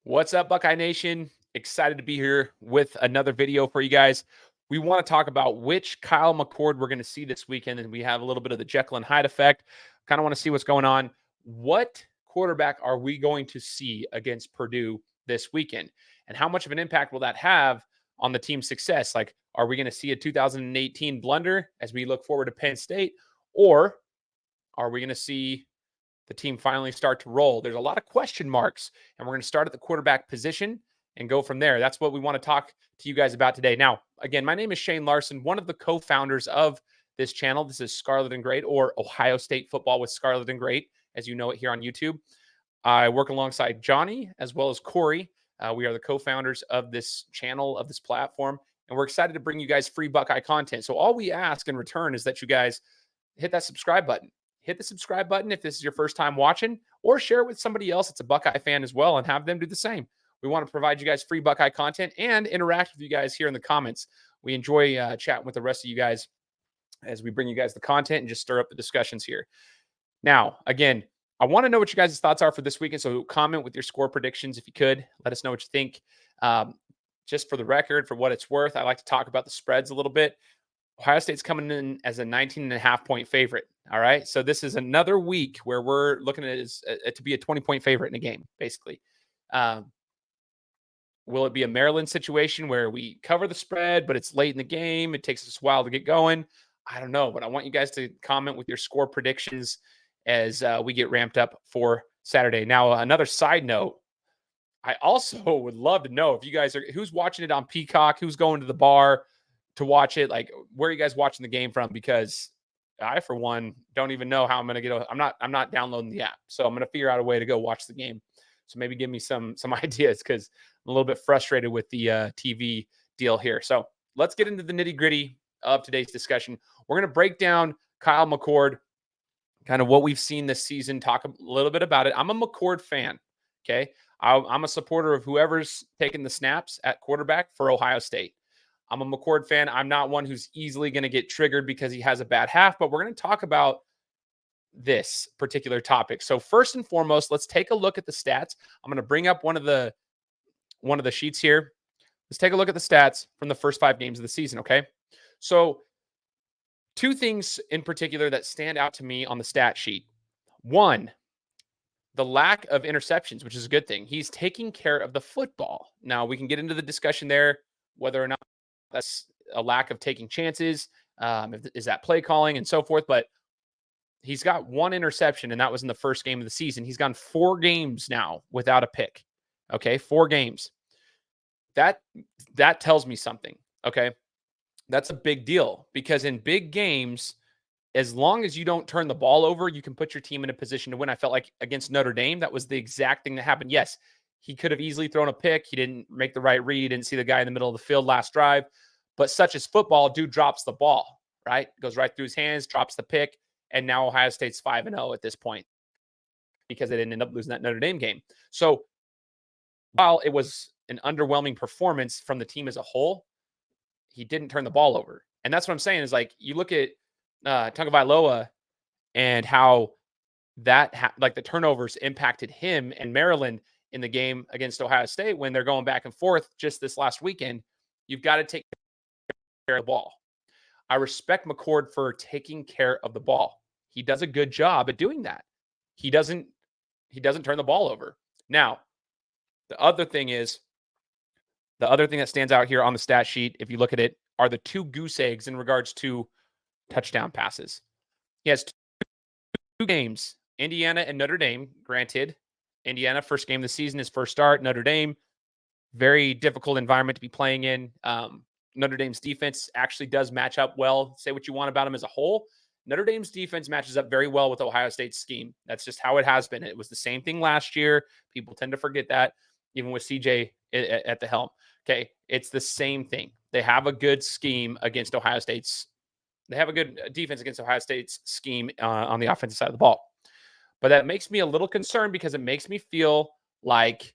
What's up, Buckeye Nation? Excited to be here with another video for you guys. We want to talk about which Kyle McCord we're going to see this weekend, and we have a little bit of the Jekyll and Hyde effect. Kind of want to see what's going on. What quarterback are we going to see against Purdue this weekend? And how much of an impact will that have on the team's success? Like, are we going to see a 2018 blunder as we look forward to Penn State? Or are we going to see the team finally start to roll? There's a lot of question marks, and we're going to start at the quarterback position and go from there. That's what we want to talk to you guys about today. Now, again, my name is Shane Larson, one of the co-founders of this channel. This is Scarlet and Great, or Ohio State Football with Scarlet and Great, as you know it here on YouTube. I work alongside Johnny as well as Corey. We are the co-founders of this channel, of this platform, and we're excited to bring you guys free Buckeye content. So all we ask in return is that you guys hit that subscribe button. Hit the subscribe button if this is your first time watching, or share it with somebody else that's a Buckeye fan as well and have them do the same. We want to provide you guys free Buckeye content and interact with you guys here in the comments. We enjoy chatting with the rest of you guys as we bring you guys the content and just stir up the discussions here. Now, again, I want to know what you guys' thoughts are for this weekend, so comment with your score predictions if you could. Let us know what you think. Just for the record, for what it's worth, I like to talk about the spreads a little bit. Ohio State's coming in as a 19.5-point favorite. All right. So this is another week where we're looking at it to be a 20-point favorite in a game, basically. Will it be a Maryland situation where we cover the spread, but it's late in the game? It takes us a while to get going. I don't know, but I want you guys to comment with your score predictions as we get ramped up for Saturday. Now, another side note, I also would love to know if you guys who's watching it on Peacock, who's going to the bar to watch it, like where are you guys watching the game from? Because I, for one, don't even know how I'm going to get. I'm not downloading the app, so I'm going to figure out a way to go watch the game. So maybe give me some ideas, because I'm a little bit frustrated with the TV deal here. So let's get into the nitty gritty of today's discussion. We're going to break down Kyle McCord, kind of what we've seen this season. Talk a little bit about it. I'm a McCord fan. Okay, I'm a supporter of whoever's taking the snaps at quarterback for Ohio State. I'm a McCord fan. I'm not one who's easily going to get triggered because he has a bad half, but we're going to talk about this particular topic. So first and foremost, let's take a look at the stats. I'm going to bring up one of the sheets here. Let's take a look at the stats from the first 5 games of the season, okay? So 2 things in particular that stand out to me on the stat sheet. 1, the lack of interceptions, which is a good thing. He's taking care of the football. Now, we can get into the discussion there, whether or not that's a lack of taking chances, is that play calling and so forth. But he's got 1 interception, and that was in the first game of the season. He's gone 4 games now without a pick. Okay, 4 games. That tells me something. Okay, that's a big deal, because in big games, as long as you don't turn the ball over, you can put your team in a position to win. I felt like against Notre Dame, that was the exact thing that happened. Yes, he could have easily thrown a pick. He didn't make the right read. He didn't see the guy in the middle of the field last drive. But such as football, dude drops the ball, right? Goes right through his hands, drops the pick, and now Ohio State's 5-0 at this point because they didn't end up losing that Notre Dame game. So while it was an underwhelming performance from the team as a whole, he didn't turn the ball over. And that's what I'm saying is, like, you look at Tagovailoa and how that like the turnovers impacted him and Maryland in the game against Ohio State when they're going back and forth just this last weekend. You've got to take care of the ball. I respect McCord for taking care of the ball. He does a good job at doing that. He doesn't turn the ball over. Now, the other thing that stands out here on the stat sheet, if you look at it, are the 2 goose eggs in regards to touchdown passes. He has 2 games, Indiana and Notre Dame. Granted, Indiana, first game of the season, his first start. Notre Dame, very difficult environment to be playing in. Notre Dame's defense actually does match up well. Say what you want about them as a whole. Notre Dame's defense matches up very well with Ohio State's scheme. That's just how it has been. It was the same thing last year. People tend to forget that, even with CJ at the helm. Okay, it's the same thing. They have a good scheme against Ohio State's. They have a good defense against Ohio State's scheme on the offensive side of the ball. But that makes me a little concerned, because it makes me feel like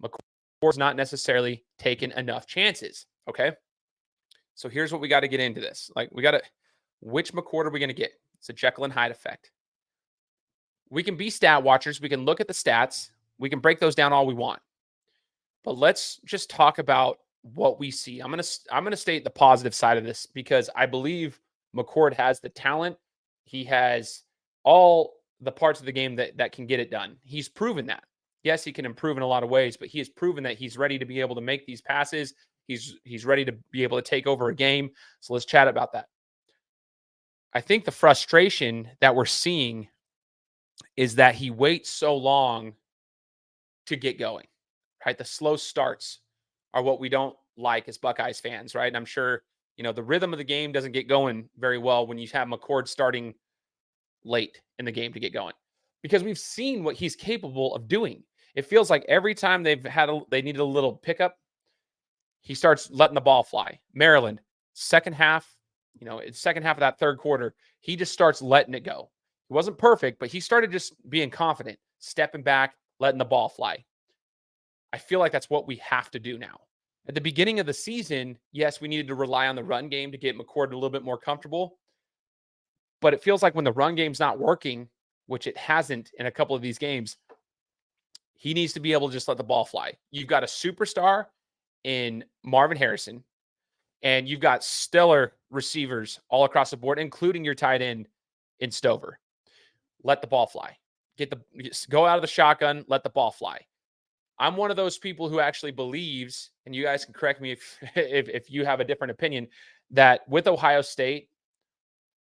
McCord's not necessarily taken enough chances. Okay, so here's what we got to get into this. Like, which McCord are we going to get? It's a Jekyll and Hyde effect. We can be stat watchers. We can look at the stats. We can break those down all we want. But let's just talk about what we see. I'm gonna state the positive side of this because I believe McCord has the talent. He has all the parts of the game that can get it done. He's proven that. Yes, he can improve in a lot of ways, but he has proven that he's ready to be able to make these passes. He's ready to be able to take over a game. So let's chat about that. I think the frustration that we're seeing is that he waits so long to get going, right? The slow starts are what we don't like as Buckeyes fans, right? And I'm sure, the rhythm of the game doesn't get going very well when you have McCord starting late in the game to get going because we've seen what he's capable of doing. It feels like every time they needed a little pickup, he starts letting the ball fly. Maryland, second half, second half of that third quarter, he just starts letting it go. He wasn't perfect, but he started just being confident, stepping back, letting the ball fly. I feel like that's what we have to do now. At the beginning of the season, yes, we needed to rely on the run game to get McCord a little bit more comfortable. But it feels like when the run game's not working, which it hasn't in a couple of these games, he needs to be able to just let the ball fly. You've got a superstar in Marvin Harrison, and you've got stellar receivers all across the board, including your tight end in Stover. Let the ball fly. Go out of the shotgun, let the ball fly. I'm one of those people who actually believes, and you guys can correct me if you have a different opinion, that with Ohio State,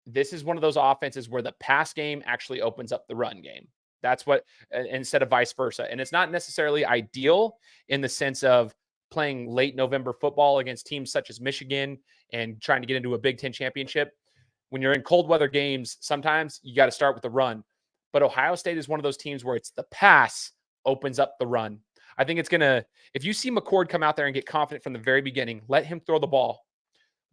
this is one of those offenses where the pass game actually opens up the run game. That's what, instead of vice versa. And it's not necessarily ideal in the sense of playing late November football against teams such as Michigan and trying to get into a Big Ten championship. When you're in cold weather games, sometimes you got to start with the run. But Ohio State is one of those teams where it's the pass opens up the run. I think it's going to, if you see McCord come out there and get confident from the very beginning, let him throw the ball.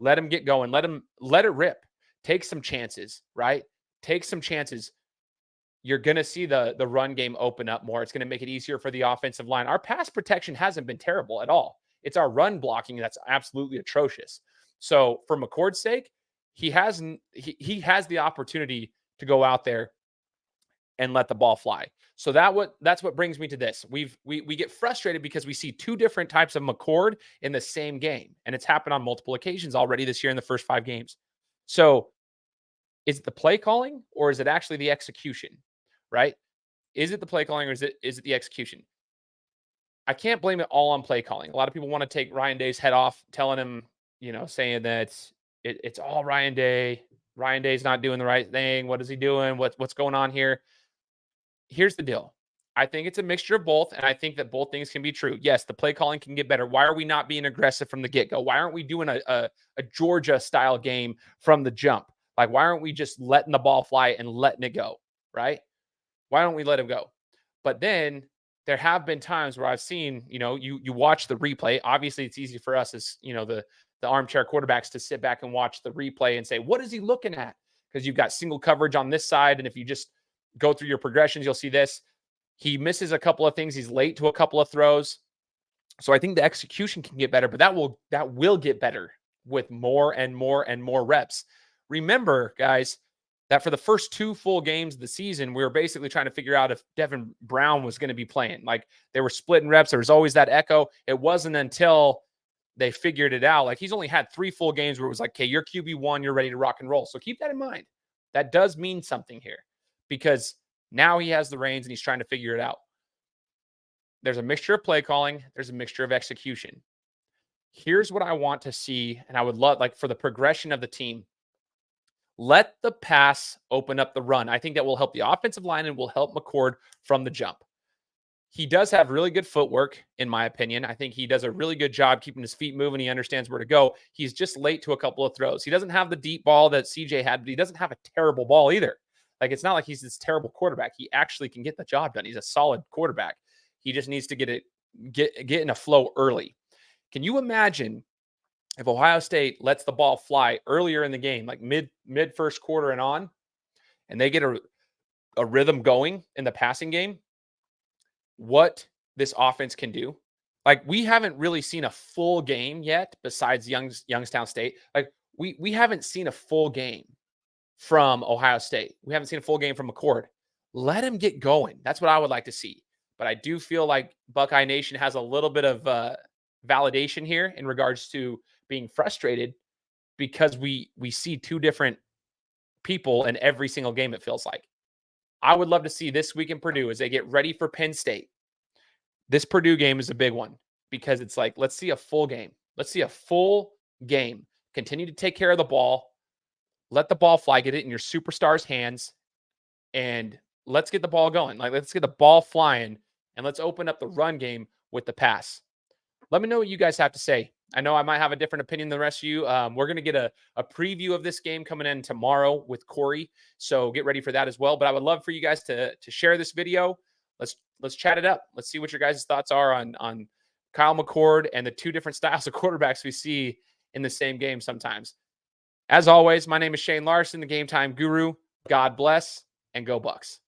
Let him get going. Let it rip. Take some chances, right? Take some chances. You're going to see the run game open up more. It's going to make it easier for the offensive line. Our pass protection hasn't been terrible at all. It's our run blocking that's absolutely atrocious. So for McCord's sake, he has the opportunity to go out there and let the ball fly. So that's what brings me to this. We get frustrated because we see two different types of McCord in the same game, and it's happened on multiple occasions already this year in the first 5 games. So is it the play calling or is it actually the execution, right? Is it the play calling or is it the execution? I can't blame it all on play calling. A lot of people want to take Ryan Day's head off, telling him, saying that it's all Ryan Day. Ryan Day's not doing the right thing. What is he doing? What's going on here? Here's the deal. I think it's a mixture of both, and I think that both things can be true. Yes, the play calling can get better. Why are we not being aggressive from the get-go? Why aren't we doing a Georgia-style game from the jump? Like, why aren't we just letting the ball fly and letting it go, right? Why don't we let him go? But then there have been times where I've seen, you watch the replay. Obviously, it's easy for us as, the armchair quarterbacks to sit back and watch the replay and say, what is he looking at? Because you've got single coverage on this side, and if you just go through your progressions, you'll see this. He misses a couple of things. He's late to a couple of throws. So I think the execution can get better, but that will get better with more and more and more reps. Remember, guys, that for the first 2 full games of the season, we were basically trying to figure out if Devin Brown was going to be playing. Like, they were splitting reps. There was always that echo. It wasn't until they figured it out. Like, he's only had 3 full games where it was like, okay, you're QB1, you're ready to rock and roll. So keep that in mind. That does mean something here, because now he has the reins and he's trying to figure it out. There's a mixture of play calling. There's a mixture of execution. Here's what I want to see, and I would love, like, for the progression of the team, let the pass open up the run. I think that will help the offensive line and will help McCord from the jump. He does have really good footwork, in my opinion. I think he does a really good job keeping his feet moving. He understands where to go. He's just late to a couple of throws. He doesn't have the deep ball that CJ had, but he doesn't have a terrible ball either. Like, it's not like he's this terrible quarterback. He actually can get the job done. He's a solid quarterback. He just needs to get in a flow early. Can you imagine if Ohio State lets the ball fly earlier in the game, like mid first quarter and on, and they get a rhythm going in the passing game, what this offense can do? Like, we haven't really seen a full game yet besides Youngstown State. Like, we haven't seen a full game from Ohio State. We haven't seen a full game from McCord. Let him get going. That's what I would like to see. but I do feel like Buckeye Nation has a little bit of validation here in regards to being frustrated because we see two different people in every single game, it feels like. I would love to see this week in Purdue as they get ready for Penn State. This Purdue game is a big one because it's like, let's see a full game. Let's see a full game. Continue to take care of the ball. Let the ball fly. Get it in your superstars' hands. And let's get the ball going. Like, let's get the ball flying. And let's open up the run game with the pass. Let me know what you guys have to say. I know I might have a different opinion than the rest of you. We're going to get a preview of this game coming in tomorrow with Corey. So get ready for that as well. But I would love for you guys to share this video. Let's chat it up. Let's see what your guys' thoughts are on Kyle McCord and the two different styles of quarterbacks we see in the same game sometimes. As always, my name is Shane Larson, the Game Time Guru. God bless and go Bucks.